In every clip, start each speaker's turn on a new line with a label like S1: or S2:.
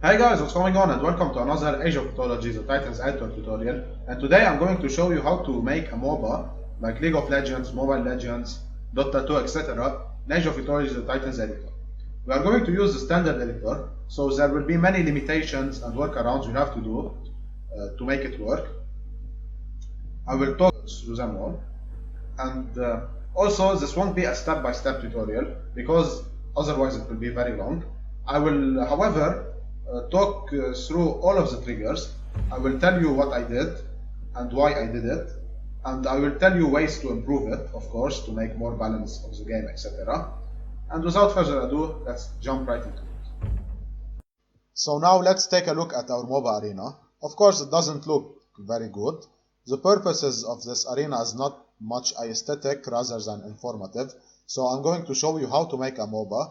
S1: Hey guys, what's going on, and welcome to another Age of Mythology, the Titans Editor tutorial. And today I'm going to show you how to make a MOBA like League of Legends, Mobile Legends, Dota 2, etc. in Age of Mythology, the Titans Editor. We are going to use the standard editor, so there will be many limitations and workarounds we have to do to make it work. I will talk through them all. And also, this won't be a step-by-step tutorial because otherwise it will be very long. I will, however, talk through all of the triggers. I will tell you what I did and why I did it, and I will tell you ways to improve it, of course, to make more balance of the game, etc. And without further ado, let's jump right into it. So now let's take a look at our MOBA arena. Of course, it doesn't look very good. The purposes of this arena is not much aesthetic rather than informative. So I'm going to show you how to make a MOBA,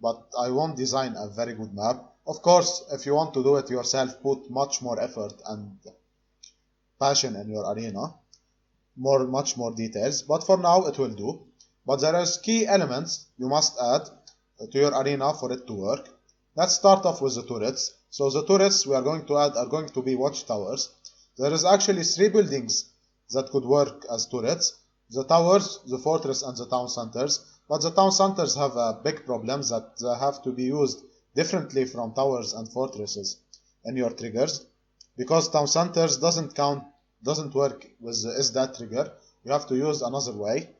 S1: but I won't design a very good map. Of course, if you want to do it yourself, put much more effort and passion in your arena, much more details, but for now it will do. But there is key elements you must add to your arena for it to work. Let's start off with the turrets. So the turrets we are going to add are going to be watchtowers. There is actually 3 buildings that could work as turrets: the towers, the fortress, and the town centers. But the town centers have a big problem that they have to be used differently from towers and fortresses in your triggers, because town centers doesn't work with the is that trigger. You have to use another way.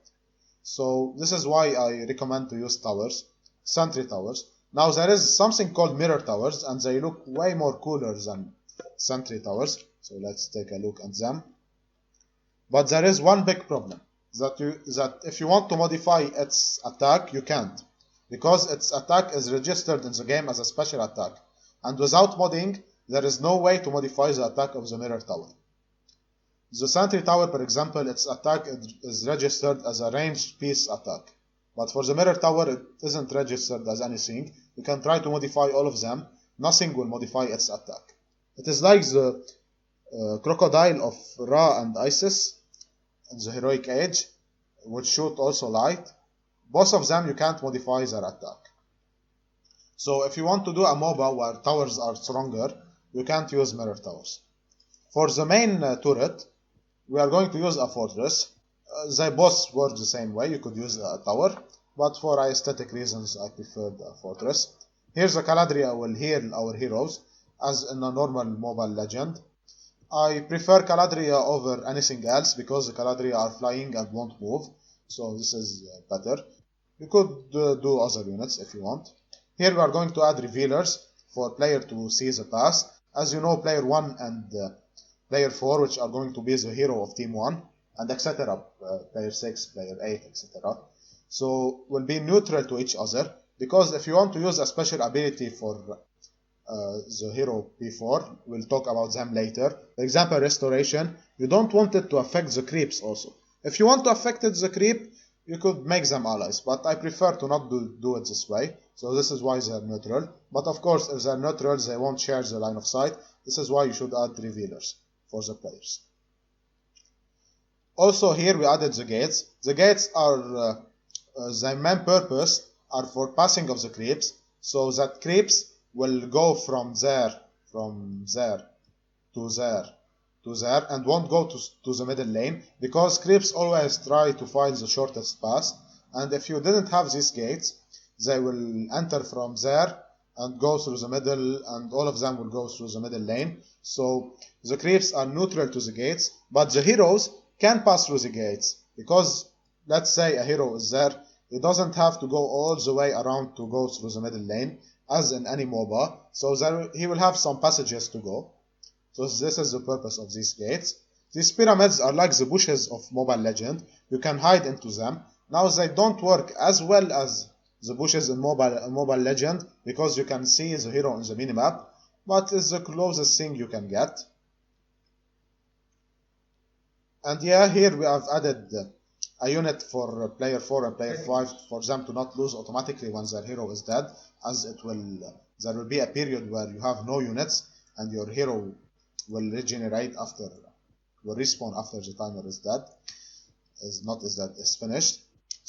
S1: So this is why I recommend to use towers, sentry towers. Now there is something called mirror towers, and they look way more cooler than sentry towers. So let's take a look at them. But there is one big problem, that if you want to modify its attack, you can't, because its attack is registered in the game as a special attack, and without modding, there is no way to modify the attack of the mirror tower. The sentry tower, for example, its attack is registered as a ranged piece attack, but for the mirror tower, it isn't registered as anything. You can try to modify all of them, nothing will modify its attack. It is like the crocodile of Ra and Isis in the heroic age, which shoot also light. Both of them you can't modify their attack. So if you want to do a MOBA where towers are stronger, you can't use mirror towers. For the main turret, we are going to use a fortress. They both work the same way. You could use a tower, but for aesthetic reasons I prefer the fortress. Here the Caladria will heal our heroes as in a normal Mobile Legend. I prefer Caladria over anything else because the Caladria are flying and won't move, so this is better. You could do other units if you want. Here we are going to add revealers for player to see the pass. As you know, player 1 and player 4, which are going to be the hero of team 1, and etc. Player 6, player 8, etc. So will be neutral to each other, because if you want to use a special ability for the hero P4, we'll talk about them later. For example, restoration, you don't want it to affect the creeps also. If you want to affect the creep, you could make them allies, but I prefer to not do it this way. So this is why they're neutral. But of course, if they're neutral, they won't share the line of sight. This is why you should add revealers for the players. Also here we added the gates. The gates are their main purpose are for passing of the creeps, so that creeps will go from there to there and won't go to the middle lane, because creeps always try to find the shortest path, and if you didn't have these gates, they will enter from there and go through the middle, and all of them will go through the middle lane. So the creeps are neutral to the gates, but the heroes can pass through the gates, because let's say a hero is there, he doesn't have to go all the way around to go through the middle lane as in any MOBA, so he will have some passages to go. So this is the purpose of these gates. These pyramids are like the bushes of Mobile Legend. You can hide into them. Now they don't work as well as the bushes in Mobile Legend, because you can see the hero in the minimap, but it's the closest thing you can get. And yeah, here we have added a unit for player 4 and player 5 for them to not lose automatically when their hero is dead, as there will be a period where you have no units and your hero will respawn after the timer is dead, is finished.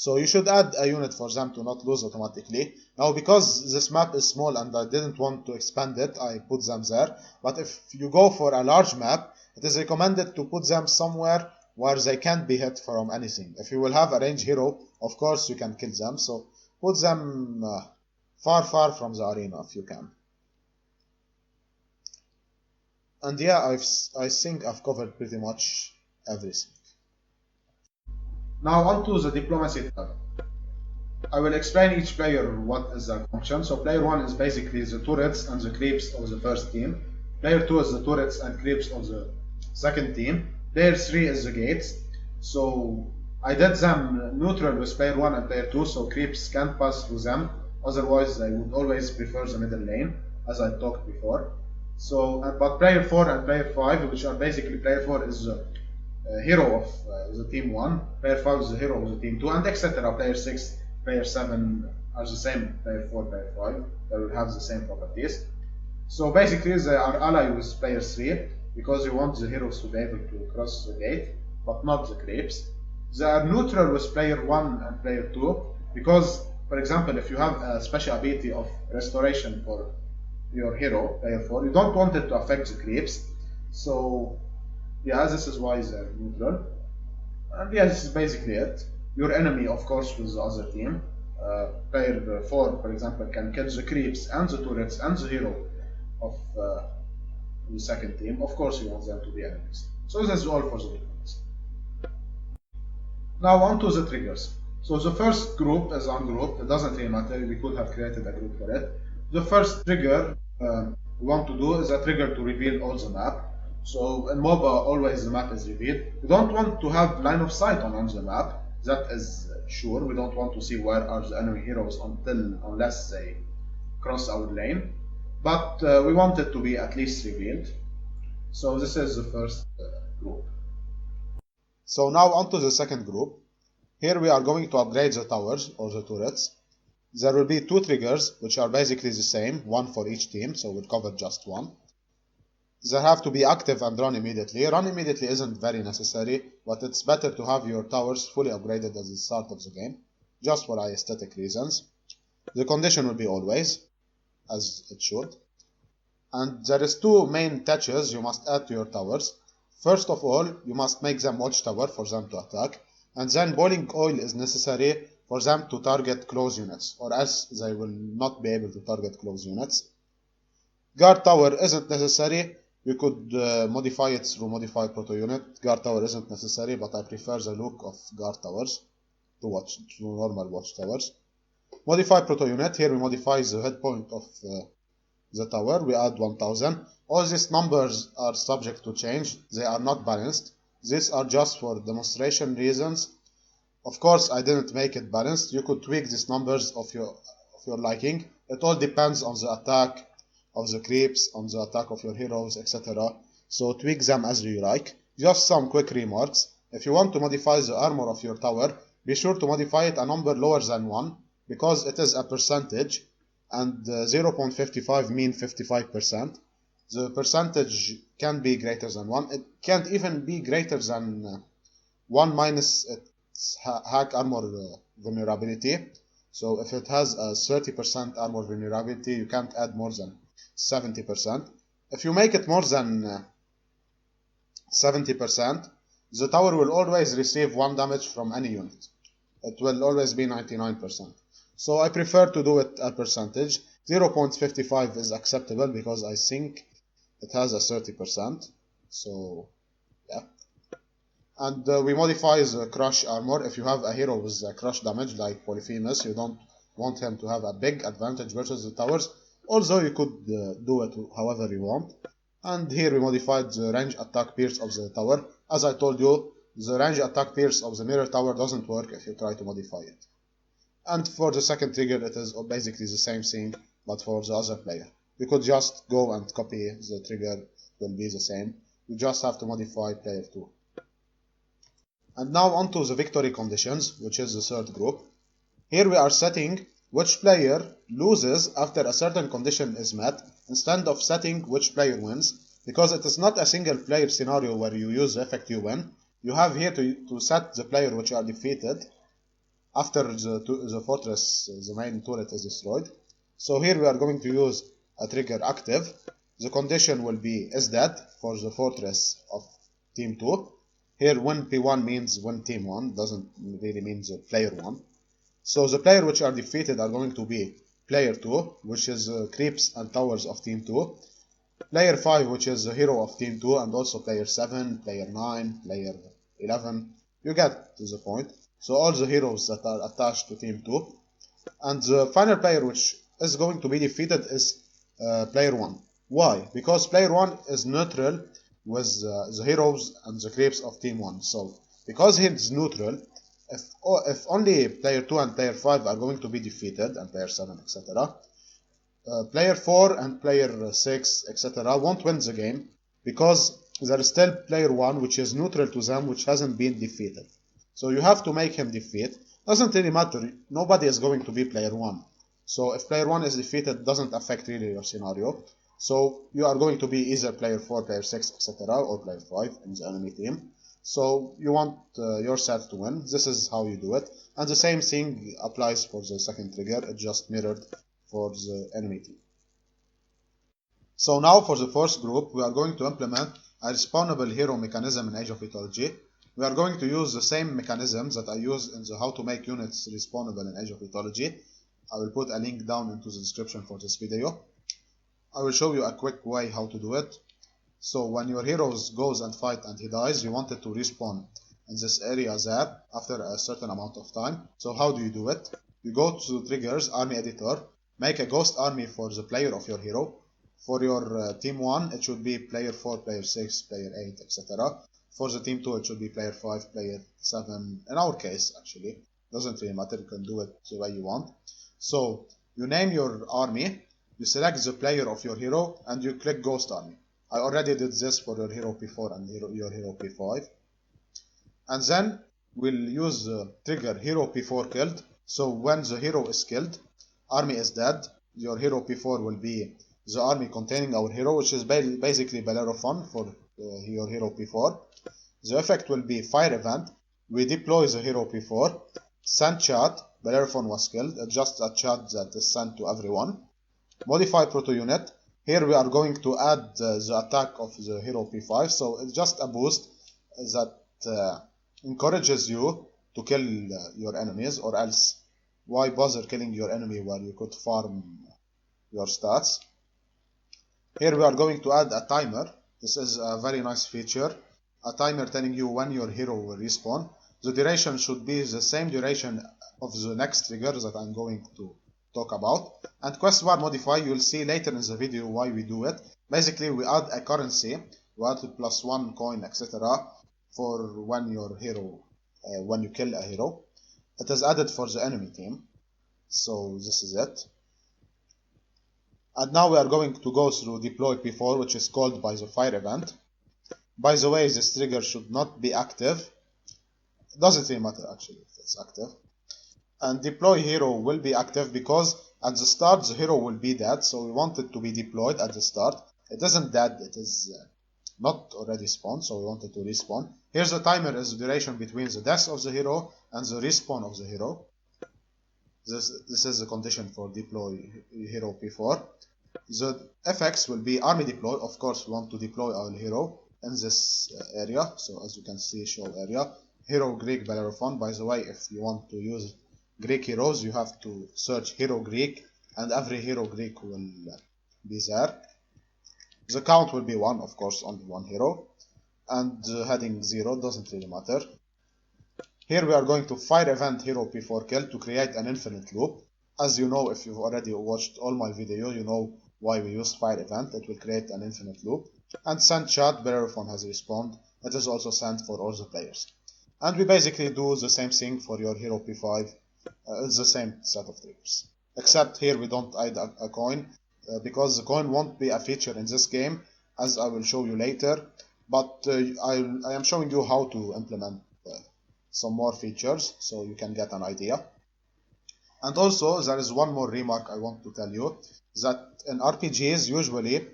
S1: So you should add a unit for them to not lose automatically. Now because this map is small and I didn't want to expand it, I put them there. But if you go for a large map, it is recommended to put them somewhere where they can't be hit from anything. If you will have a range hero, of course you can kill them. So put them far from the arena if you can. And yeah, I think I've covered pretty much everything. Now onto the diplomacy tab. I will explain each player what is their function. So player 1 is basically the turrets and the creeps of the first team. Player 2 is the turrets and creeps of the second team. Player 3 is the gates. So I did them neutral with player 1 and player 2, so creeps can't pass through them. Otherwise I would always prefer the middle lane, as I talked before. So, but player 4 and player 5, which are basically player 4 is the hero of the team 1, player 5 is the hero of the team 2, and etc. Player 6, player 7 are the same, player 4, player 5, they will have the same properties. So basically they are allied with player 3, because you want the heroes to be able to cross the gate, but not the creeps. They are neutral with player 1 and player 2, because, for example, if you have a special ability of restoration for your hero, player 4, you don't want it to affect the creeps. So yeah, this is why they're neutral. And yeah, this is basically it. Your enemy, of course, with the other team. Player 4, for example, can kill the creeps and the turrets and the hero of the second team. Of course, you want them to be enemies. So this is all for the diplomacy. Now on to the triggers. So the first group is ungrouped. It doesn't really matter. We could have created a group for it. The first trigger we want to do is a trigger to reveal all the map. So in MOBA, always the map is revealed. We don't want to have line of sight on the map. That is sure. We don't want to see where are the enemy heroes unless they cross our lane. But we want it to be at least revealed. So this is the first group. So now onto the second group. Here we are going to upgrade the towers or the turrets. There will be two triggers, which are basically the same, one for each team, so we'll cover just one. They have to be active and run immediately. Run immediately isn't very necessary, but it's better to have your towers fully upgraded at the start of the game, just for aesthetic reasons. The condition will be always, as it should. And there is two main touches you must add to your towers. First of all, you must make them watchtower for them to attack, and then boiling oil is necessary for them to target close units, or else they will not be able to target close units. Guard tower isn't necessary. You could modify it through modify proto-unit. Guard tower isn't necessary, but I prefer the look of guard towers to normal watchtowers. Modify proto-unit. Here we modify the head point of the tower. We add 1000. All these numbers are subject to change. They are not balanced. These are just for demonstration reasons. Of course, I didn't make it balanced. You could tweak these numbers of your liking. It all depends on the attack of the creeps, on the attack of your heroes, etc. So tweak them as you like. Just some quick remarks. If you want to modify the armor of your tower, be sure to modify it a number lower than 1, because it is a percentage, and 0.55 mean 55%. The percentage can be greater than 1. It can't even be greater than 1 minus its hack armor vulnerability. So if it has a 30% armor vulnerability, you can't add more than 70%. If you make it more than 70%, the tower will always receive 1 damage from any unit. It will always be 99%. So I prefer to do it a percentage. 0.55 is acceptable because I think it has a 30%. So yeah. And we modify the crush armor. If you have a hero with crush damage like Polyphemus, you don't want him to have a big advantage versus the towers. Also, you could do it however you want. And here we modified the range attack pierce of the tower. As I told you, the range attack pierce of the mirror tower doesn't work if you try to modify it. And for the second trigger, it is basically the same thing, but for the other player. You could just go and copy the trigger, it will be the same. You just have to modify player 2. And now onto the victory conditions, which is the third group. Here we are setting which player loses after a certain condition is met, instead of setting which player wins, because it is not a single player scenario where you use the effect you win. You have here to set the player which are defeated, after the fortress, the main turret is destroyed. So here we are going to use a trigger active. The condition will be is dead for the fortress of team 2. Here when P1 means when team 1, doesn't really mean the player 1. So the player which are defeated are going to be player 2, which is creeps and towers of team 2. Player 5, which is the hero of team 2, and also player 7, player 9, player 11. You get to the point. So all the heroes that are attached to team 2. And the final player which is going to be defeated is player 1. Why? Because player 1 is neutral with the heroes and the creeps of team 1. So because he is neutral, if only player 2 and player 5 are going to be defeated, and player 7, etc., player 4 and player 6, etc., won't win the game because there is still player 1 which is neutral to them, which hasn't been defeated. So you have to make him defeat. Doesn't really matter. Nobody is going to be player 1. So if player 1 is defeated, doesn't affect really your scenario. So you are going to be either player 4, player 6, etc., or player 5 in the enemy team. So you want your set to win. This is how you do it. And the same thing applies for the second trigger. It just mirrored for the enemy team. So now for the first group, we are going to implement a respawnable hero mechanism in Age of Mythology. We are going to use the same mechanisms that I used in the how to make units respawnable in Age of Mythology. I will put a link down into the description for this video. I will show you a quick way how to do it. So when your hero goes and fight and he dies, you want it to respawn in this area there after a certain amount of time. So how do you do it? You go to triggers, army editor, make a ghost army for the player of your hero. For your team 1, it should be player 4, player 6, player 8, etc. For the team 2, it should be player 5, player 7. In our case, actually, doesn't really matter. You can do it the way you want. So you name your army, you select the player of your hero, and you click Ghost Army. I already did this for your hero P4 and your hero P5. And then we'll use the trigger hero P4 killed. So when the hero is killed, army is dead. Your hero P4 will be the army containing our hero, which is basically Bellerophon for your hero P4. The effect will be fire event. We deploy the hero P4, send chat, Bellerophon was killed, just a chat that is sent to everyone. Modify proto-unit. Here we are going to add the attack of the hero P5, so it's just a boost that encourages you to kill your enemies, or else why bother killing your enemy where you could farm your stats. Here we are going to add a timer. This is a very nice feature. A timer telling you when your hero will respawn. The duration should be the same duration of the next trigger that I'm going to talk about. And quest bar modify, you'll see later in the video why we do it. Basically, we add a currency, we add +1 coin, etc. for when your hero, when you kill a hero. It is added for the enemy team. So this is it. And now we are going to go through deploy P4, which is called by the fire event. By the way, this trigger should not be active. It doesn't really matter actually if it's active. And deploy hero will be active because at the start the hero will be dead, so we want it to be deployed at the start. It isn't dead, it is not already spawned, so we want it to respawn. Here's the timer is the duration between the death of the hero and the respawn of the hero. This is the condition for deploy hero P4. The effects will be army deploy. Of course, we want to deploy our hero in this area. So as you can see, show area. Hero Greek Bellerophon. By the way, if you want to use Greek heroes, you have to search hero Greek, and every hero Greek will be there. The count will be 1, of course, only 1 hero. And heading 0, doesn't really matter. Here we are going to fire event hero P4 kill to create an infinite loop. As you know, if you've already watched all my videos, you know why we use fire event. It will create an infinite loop. And send chat, Bellerophon has respawned. It is also sent for all the players. And we basically do the same thing for your hero P5. It's the same set of triggers. Except here we don't add a coin, because the coin won't be a feature in this game, as I will show you later. But I am showing you how to implement some more features, so you can get an idea. And also, there is one more remark I want to tell you, that in RPGs, usually,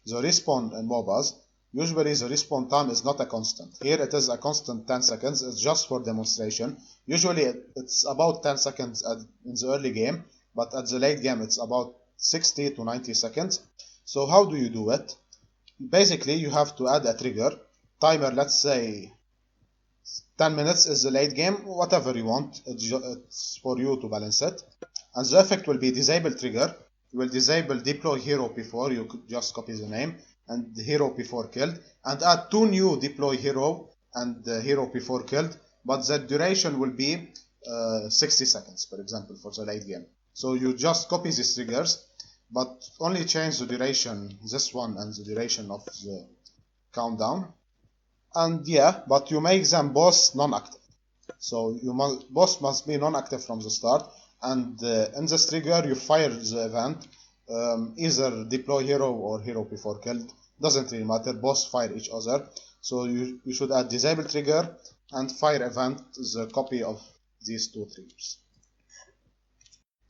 S1: the respawn in MOBAs, Usually the respawn time is not a constant. Here it is a constant 10 seconds. It's just for demonstration. Usually it's about 10 seconds in the early game, but at the late game it's about 60 to 90 seconds. So how do you do it? Basically you have to add a trigger. Timer, let's say 10 minutes is the late game, whatever you want, it's for you to balance it. And the effect will be disable trigger. You will disable deploy hero before, you could just copy the name, and the hero before killed, and add 2 new deploy hero and hero before killed, but the duration will be 60 seconds, for example, for the late game. So you just copy these triggers, but only change the duration, this one, and the duration of the countdown. And yeah, but you make them both non-active. So both must be non-active from the start. And in this trigger, you fire the event, either deploy hero or hero before killed. Doesn't really matter. Both fire each other. So you should add disable trigger and fire event, the copy of these 2 triggers.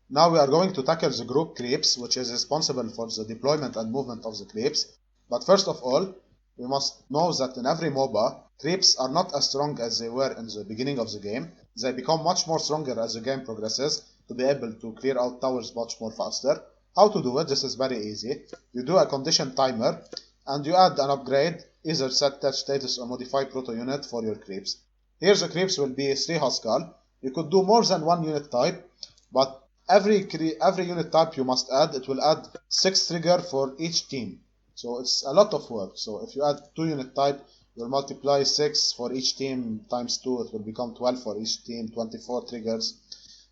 S1: Now we are going to tackle the group creeps, which is responsible for the deployment and movement of the creeps. But first of all, we must know that in every MOBA, creeps are not as strong as they were in the beginning of the game. They become much more stronger as the game progresses to be able to clear out towers much more faster. How to do it? This is very easy. You do a condition timer and you add an upgrade, either set touch status or modify proto-unit for your creeps. Here the creeps will be 3 Haskell. You could do more than 1 unit type, but every unit type you must add, it will add 6 trigger for each team. So it's a lot of work. So if you add 2 unit type, you'll multiply 6 for each team times 2, it will become 12 for each team, 24 triggers.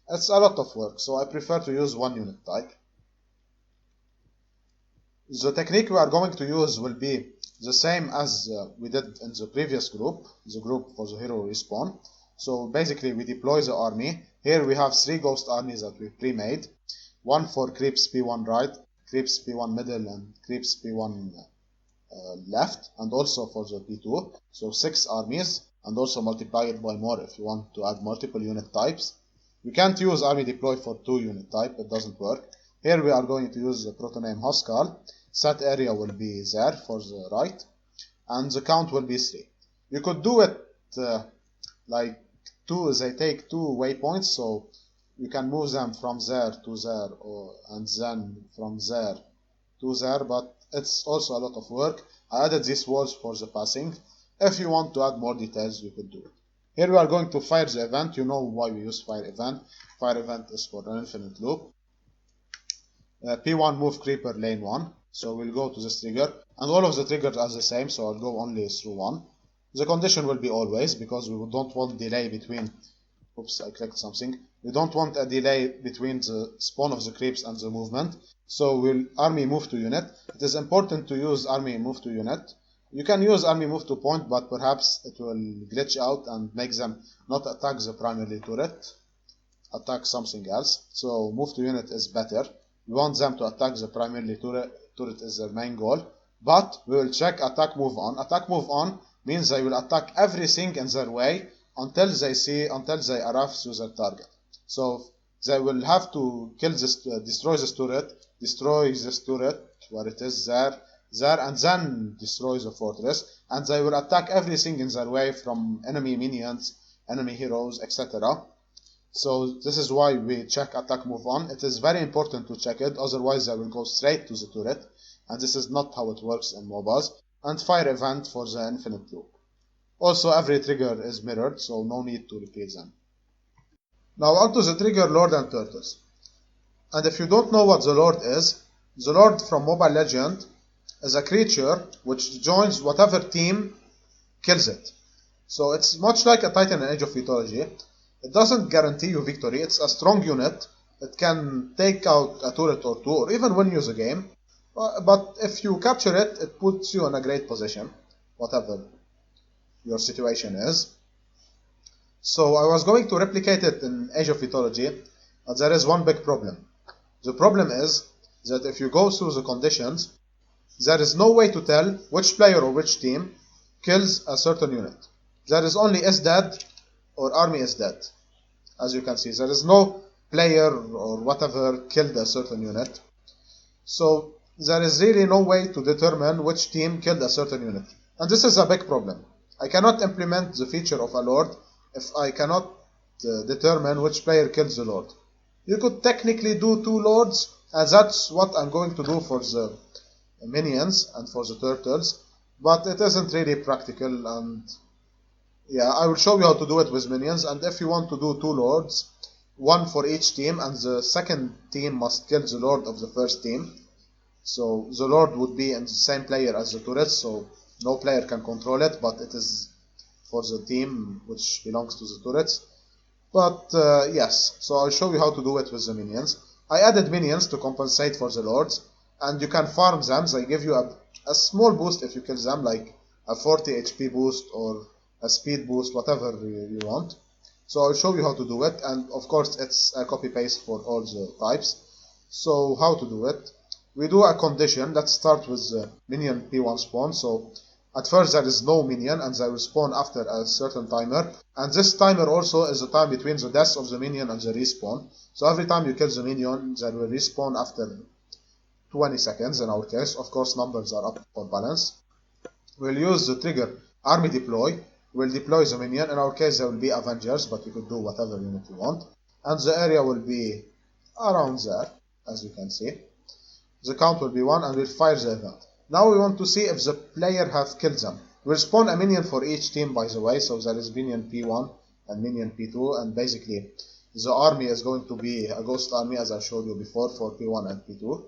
S1: It's a lot of work, so I prefer to use 1 unit type. The technique we are going to use will be the same as we did in the previous group, the group for the hero respawn. So basically we deploy the army. Here we have 3 ghost armies that we pre-made. 1 for creeps P1 right, creeps P1 middle, and creeps P1 left, and also for the P2. So 6 armies, and also multiply it by more if you want to add multiple unit types. You can't use army deploy for 2 unit type, it doesn't work. Here we are going to use the proto name Haskell. Set area will be there for the right, and the count will be 3. You could do it like 2, they take 2 waypoints, so you can move them from there to there, and then from there to there, but it's also a lot of work. I added these walls for the passing. If you want to add more details, you could do it. Here we are going to fire the event. You know why we use fire event. Fire event is for an infinite loop. P1 move creeper lane 1. So we'll go to this trigger, and all of the triggers are the same, so I'll go only through 1. The condition will be always, because we don't want delay between, oops, I clicked something. We don't want a delay between the spawn of the creeps and the movement. So we'll army move to unit. It is important to use army move to unit. You can use army move to point, but perhaps it will glitch out and make them not attack the primary turret, attack something else. So move to unit is better. We want them to attack the primary turret is their main goal. But we will check attack move on. Attack move on means they will attack everything in their way until they arrive to their target. So they will have to kill this, destroy this turret where it is there, and then destroy the fortress, and they will attack everything in their way from enemy minions, enemy heroes, etc. So this is why we check attack move on. It is very important to check it, otherwise they will go straight to the turret, and this is not how it works in MOBAs. And fire event for the infinite loop. Also every trigger is mirrored, so no need to repeat them. Now onto the trigger Lord and Turtles. And if you don't know what the Lord is, the Lord from Mobile Legend is a creature which joins whatever team kills it. So it's much like a Titan in Age of Mythology. It doesn't guarantee you victory, it's a strong unit. It can take out a turret or 2, or even win you the game. But if you capture it, it puts you in a great position, whatever your situation is. So I was going to replicate it in Age of Mythology, but there is one big problem. The problem is that if you go through the conditions, there is no way to tell which player or which team kills a certain unit. There is only is dead or army is dead. As you can see, there is no player or whatever killed a certain unit. So there is really no way to determine which team killed a certain unit. And this is a big problem. I cannot implement the feature of a lord if I cannot determine which player kills the lord. You could technically do two lords, and that's what I'm going to do for the minions and for the turtles, but it isn't really practical, and yeah, I will show you how to do it with minions. And if you want to do two lords, one for each team, and the second team must kill the lord of the first team. So the lord would be in the same player as the turret, so no player can control it, but it is for the team which belongs to the turrets. But yes, so I'll show you how to do it with the minions. I added minions to compensate for the lords, and you can farm them. They give you a small boost if you kill them, like a 40 HP boost or a speed boost, whatever you want. So I'll show you how to do it, and of course it's a copy paste for all the types. So how to do it? We do a condition. Let's start with the minion P1 spawn. So at first there is no minion, and they will spawn after a certain timer, and this timer also is the time between the death of the minion and the respawn. So every time you kill the minion, they will respawn after 20 seconds in our case. Of course numbers are up for balance. We'll use the trigger army deploy. We'll deploy the minion. In our case there will be Avengers, but you could do whatever unit you want, and the area will be around there, as you can see. The count will be 1, and we'll fire the event. Now we want to see if the player has killed them. We'll spawn a minion for each team, by the way, so there is minion P1 and minion P2, and basically the army is going to be a ghost army, as I showed you before, for P1 and P2.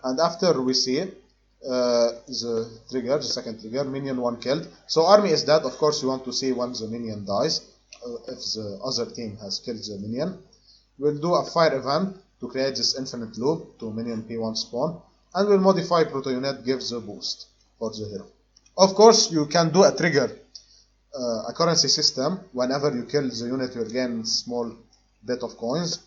S1: And after we see the trigger, the second trigger, minion 1 killed. So army is dead. Of course you want to see when the minion dies, if the other team has killed the minion. We'll do a fire event to create this infinite loop to minion P1 spawn, and we'll modify proto-unit gives the boost for the hero. Of course you can do a trigger, a currency system. Whenever you kill the unit you'll gain small bit of coins,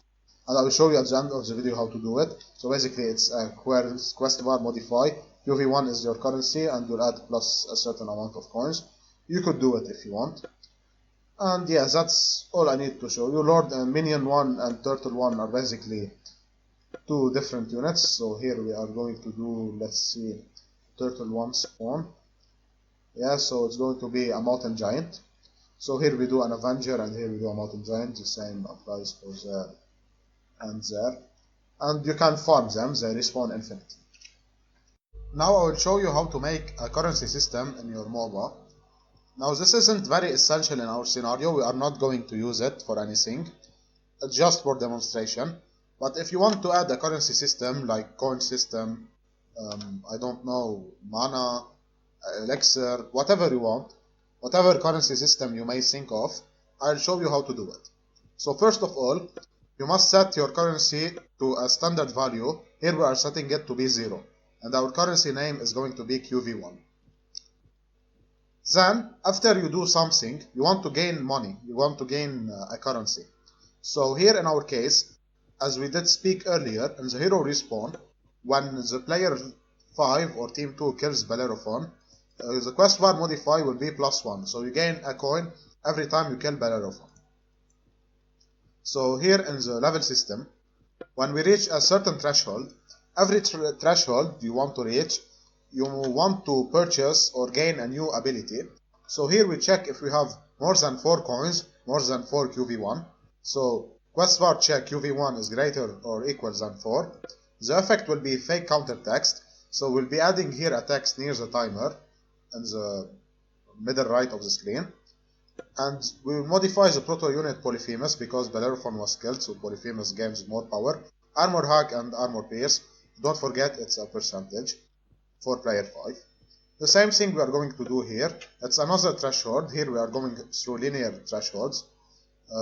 S1: and I will show you at the end of the video how to do it. So basically it's a quest bar modify. UV1 is your currency, and you'll add plus a certain amount of coins. You could do it if you want. And yeah, that's all I need to show you. Lord and minion 1 and turtle 1 are basically two different units. So here we are going to do, let's see, turtle 1 spawn. Yeah, so it's going to be a mountain giant. So here we do an Avenger, and here we do a mountain giant. The same applies for there and there. And you can farm them, they respawn infinitely. Now I will show you how to make a currency system in your MOBA. Now this isn't very essential in our scenario. We are not going to use it for anything. It's just for demonstration. But if you want to add a currency system like coin system, I don't know, mana, elixir, whatever you want, whatever currency system you may think of, I'll show you how to do it. So first of all, you must set your currency to a standard value. Here we are setting it to be 0, and our currency name is going to be QV1. Then, after you do something, you want to gain money, you want to gain a currency. So here in our case, as we did speak earlier, in the hero respawn, when the player 5 or team 2 kills Bellerophon, the quest bar modify will be +1, so you gain a coin every time you kill Bellerophon. So here in the level system, when we reach a certain threshold, every threshold you want to reach, you want to purchase or gain a new ability. So here we check if we have more than 4 coins, more than 4 QV1. So quest bar check QV1 is greater or equal than 4. The effect will be fake counter text. So we'll be adding here a text near the timer in the middle right of the screen. And we will modify the proto-unit polyphemus because Bellerophon was killed, so polyphemus gains more power. Armor hack and armor pierce, don't forget it's a percentage for player 5. The same thing we are going to do here. It's another threshold. Here we are going through linear thresholds.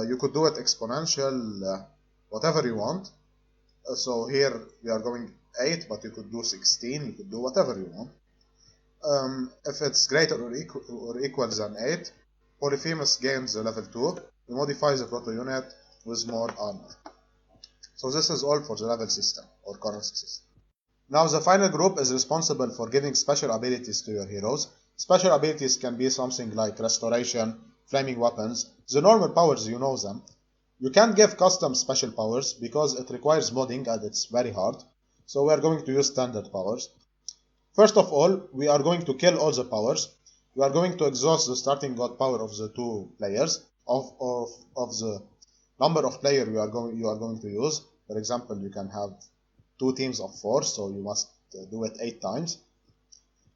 S1: You could do it exponential, whatever you want. So here we are going 8, but you could do 16, you could do whatever you want. If it's greater or equal than 8, Polyphemus gains the level 2. We modify the proto-unit with more armor. So this is all for the level system or currency system. Now the final group is responsible for giving special abilities to your heroes. Special abilities can be something like restoration, flaming weapons, the normal powers, you know them. You can't give custom special powers because it requires modding and it's very hard. So we are going to use standard powers. First of all, we are going to kill all the powers. We are going to exhaust the starting god power of the two players of the number of players you are going to use. For example, you can have two teams of 4, so you must do it 8 times.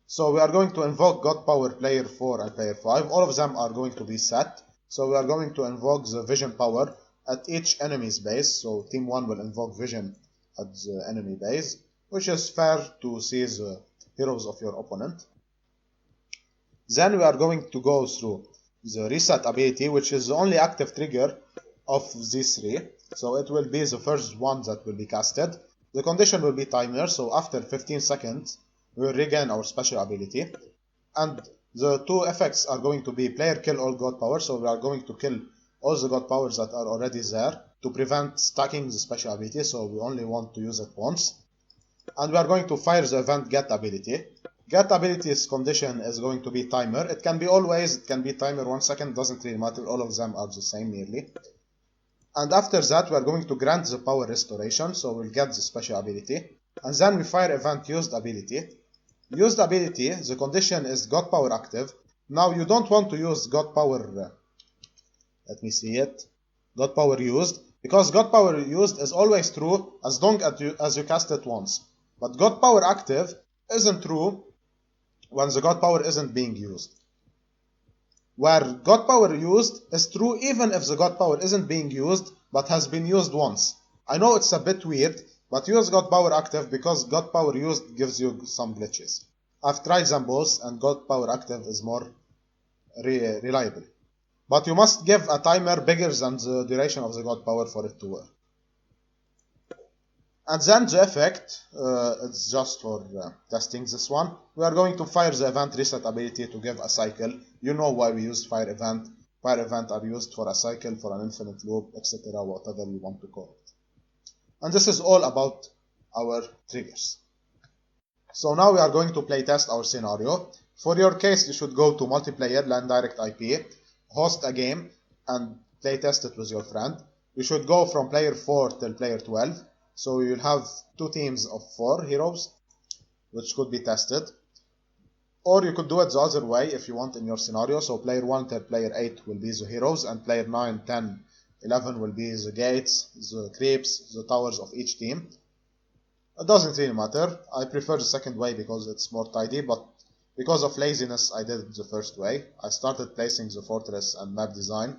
S1: So we are going to invoke god power player 4 and player 5. All of them are going to be set. So we are going to invoke the vision power at each enemy's base. So team 1 will invoke vision at the enemy base, which is fair to see the heroes of your opponent. Then we are going to go through the reset ability, which is the only active trigger of these 3. So it will be the first one that will be casted. The condition will be timer, so after 15 seconds we will regain our special ability. And the 2 effects are going to be player kill all god powers, so we are going to kill all the god powers that are already there to prevent stacking the special ability, so we only want to use it once. And we are going to fire the event get ability. Get ability's condition is going to be timer. It can be always, it can be timer 1 second, doesn't really matter, all of them are the same nearly. And after that we are going to grant the power restoration, so we'll get the special ability. And then we fire event used ability. Used ability, the condition is god power active. Now you don't want to use god power, let me see it, god power used, because god power used is always true as long as you cast it once. But god power active isn't true when the god power isn't being used. Where god power used is true even if the god power isn't being used but has been used once. I know it's a bit weird, but use god power active because god power used gives you some glitches. I've tried them both and god power active is more reliable. But you must give a timer bigger than the duration of the god power for it to work. And then the effect, it's just for testing this one. We are going to fire the event reset ability to give a cycle. You know why we use fire event. Fire event are used for a cycle, for an infinite loop, etc., whatever you want to call it. And this is all about our triggers. So now we are going to play test our scenario. For your case, you should go to multiplayer, LAN direct IP, host a game, and play test it with your friend. You should go from player 4 till player 12. So you'll have 2 teams of 4 heroes, which could be tested. Or you could do it the other way if you want in your scenario. So player 1 till player 8 will be the heroes, and player 9, 10, 11 will be the gates, the creeps, the towers of each team. It doesn't really matter. I prefer the second way because it's more tidy, but because of laziness I did it the first way. I started placing the fortress and map design,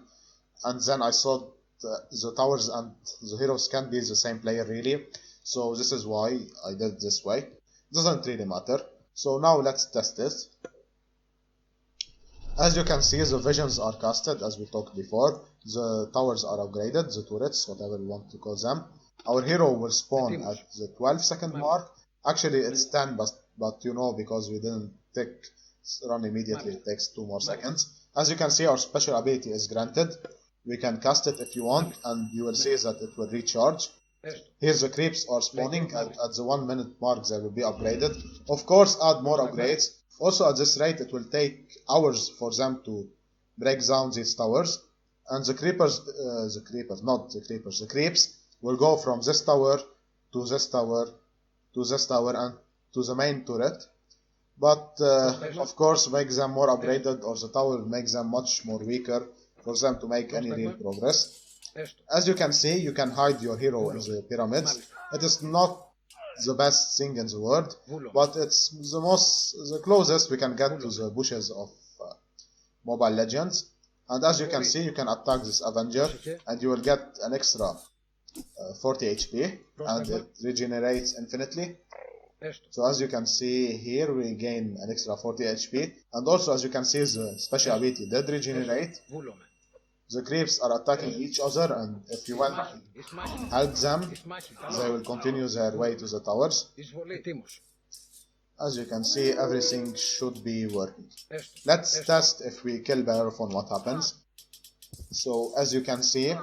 S1: and then I saw the towers and the heroes can be the same player really, so this is why I did it this way. Doesn't really matter. So now let's test this. As you can see, the visions are casted as we talked before, the towers are upgraded, the turrets, whatever you want to call them. Our hero will spawn at the 12-second mark. Actually it's 10, but you know, because we didn't run immediately, it takes 2 more seconds. As you can see, our special ability is granted. We can cast it if you want, and you will see that it will recharge. Here the creeps are spawning. At the 1 minute mark they will be upgraded. Of course, add more upgrades. Also at this rate it will take hours for them to break down these towers. And the creeps will go from this tower to this tower to this tower and to the main turret. But of course make them more upgraded, or the tower will make them much more weaker for them to make any real progress. As you can see, you can hide your hero in the pyramids. It is not the best thing in the world, but it's the closest we can get to the bushes of Mobile Legends. And as you can see, you can attack this Avenger and you will get an extra 40 HP and it regenerates infinitely. So as you can see here, we gain an extra 40 HP, and also as you can see, the special ability did regenerate. The creeps are attacking each other, and if you want to help them, they will continue their way to the towers. As you can see, everything should be working. Let's test if we kill Bellerophon what happens. So as you can see,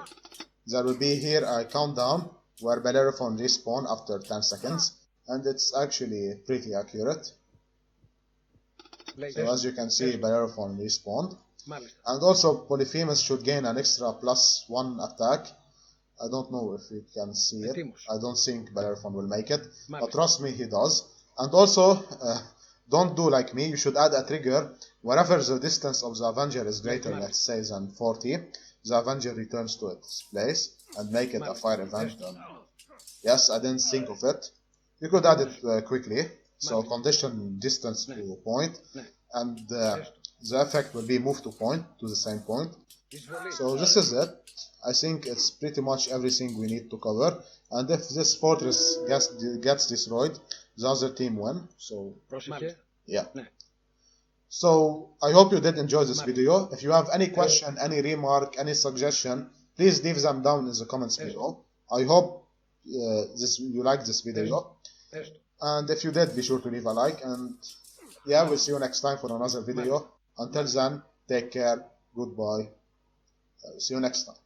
S1: there will be here a countdown where Bellerophon respawn after 10 seconds. And it's actually pretty accurate. So as you can see, Bellerophon respawned. And also Polyphemus should gain an extra +1 attack I don't know if you can see it. I don't think Bellerophon will make it, but trust me, he does. And also, don't do like me. You should add a trigger wherever the distance of the Avenger is greater, let's say, than 40. The Avenger returns to its place and make it a fire event. Yes, I didn't think of it. You could add it quickly. So condition distance to point, and the effect will be moved to point, to the same point. So this is it. I think it's pretty much everything we need to cover. And if this fortress gets destroyed, the other team win. So yeah. So I hope you did enjoy this video. If you have any question, any remark, any suggestion, please leave them down in the comments below. I hope you liked this video. And if you did, be sure to leave a like. And yeah, we'll see you next time for another video. Until then, take care. Goodbye. See you next time.